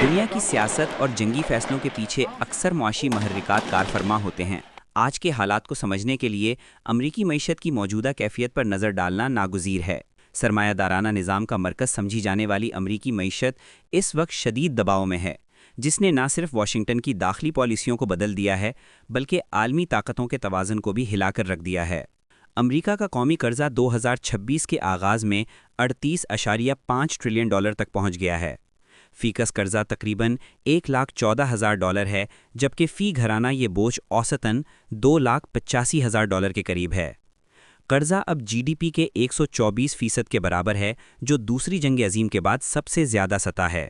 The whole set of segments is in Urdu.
دنیا کی سیاست اور جنگی فیصلوں کے پیچھے اکثر معاشی محرکات کار فرما ہوتے ہیں۔ آج کے حالات کو سمجھنے کے لیے امریکی معیشت کی موجودہ کیفیت پر نظر ڈالنا ناگزیر ہے۔ سرمایہ دارانہ نظام کا مرکز سمجھی جانے والی امریکی معیشت اس وقت شدید دباؤ میں ہے، جس نے نہ صرف واشنگٹن کی داخلی پالیسیوں کو بدل دیا ہے بلکہ عالمی طاقتوں کے توازن کو بھی ہلا کر رکھ دیا ہے۔ امریکہ کا قومی قرضہ 2026 کے آغاز میں 38.5 ٹریلین ڈالر تک پہنچ گیا ہے۔ فی کس قرضہ تقریباً $1,14,000 ہے، جبکہ فی گھرانہ یہ بوجھ اوسطاً $2,85,000 کے قریب ہے۔ قرضہ اب جی ڈی پی کے 124% کے برابر ہے، جو دوسری جنگ عظیم کے بعد سب سے زیادہ سطح ہے۔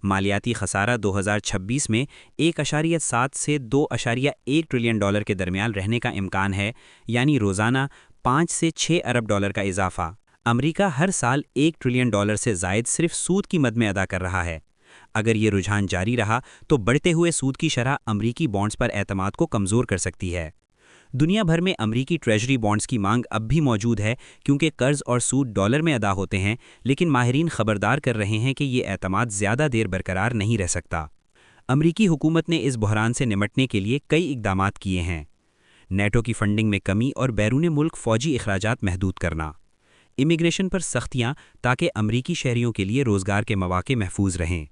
مالیاتی خسارہ 2026 میں 1.7 سے 2.1 ٹریلین ڈالر کے درمیان رہنے کا امکان ہے، یعنی روزانہ 5 سے 6 ارب ڈالر کا اضافہ۔ امریکہ ہر سال 1 ٹریلین ڈالر سے زائد صرف سود کی مد میں ادا کر رہا ہے۔ اگر یہ رجحان جاری رہا تو بڑھتے ہوئے سود کی شرح امریکی بانڈز پر اعتماد کو کمزور کر سکتی ہے۔ دنیا بھر میں امریکی ٹریجری بانڈز کی مانگ اب بھی موجود ہے، کیونکہ قرض اور سود ڈالر میں ادا ہوتے ہیں، لیکن ماہرین خبردار کر رہے ہیں کہ یہ اعتماد زیادہ دیر برقرار نہیں رہ سکتا۔ امریکی حکومت نے اس بحران سے نمٹنے کے لیے کئی اقدامات کیے ہیں۔ نیٹو کی فنڈنگ میں کمی اور بیرون ملک فوجی اخراجات محدود کرنا، امیگریشن پر سختیاں تاکہ امریکی شہریوں کے لیے روزگار کے مواقع محفوظ رہیں،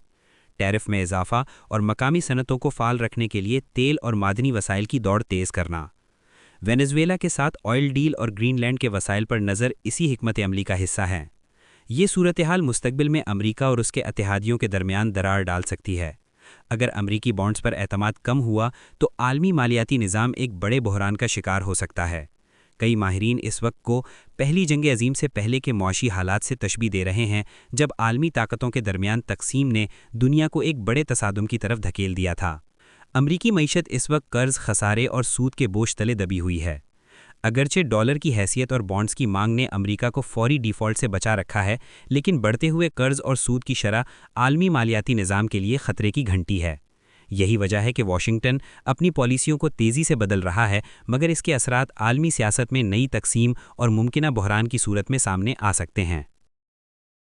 ٹیرف میں اضافہ اور مقامی صنعتوں کو فعال رکھنے کے لیے تیل اور معدنی وسائل کی دوڑ تیز کرنا۔ وینزویلا کے ساتھ آئل ڈیل اور گرین لینڈ کے وسائل پر نظر اسی حکمت عملی کا حصہ ہے۔ یہ صورتحال مستقبل میں امریکہ اور اس کے اتحادیوں کے درمیان درار ڈال سکتی ہے۔ اگر امریکی بانڈز پر اعتماد کم ہوا تو عالمی مالیاتی نظام ایک بڑے بحران کا شکار ہو سکتا ہے۔ کئی ماہرین اس وقت کو پہلی جنگ عظیم سے پہلے کے معاشی حالات سے تشبیہ دے رہے ہیں، جب عالمی طاقتوں کے درمیان تقسیم نے دنیا کو ایک بڑے تصادم کی طرف دھکیل دیا تھا۔ امریکی معیشت اس وقت قرض، خسارے اور سود کے بوجھ تلے دبی ہوئی ہے۔ اگرچہ ڈالر کی حیثیت اور بانڈز کی مانگ نے امریکہ کو فوری ڈیفالٹ سے بچا رکھا ہے، لیکن بڑھتے ہوئے قرض اور سود کی شرح عالمی مالیاتی نظام کے لیے خطرے کی گھنٹی ہے۔ یہی وجہ ہے کہ واشنگٹن اپنی پالیسیوں کو تیزی سے بدل رہا ہے، مگر اس کے اثرات عالمی سیاست میں نئی تقسیم اور ممکنہ بحران کی صورت میں سامنے آ سکتے ہیں۔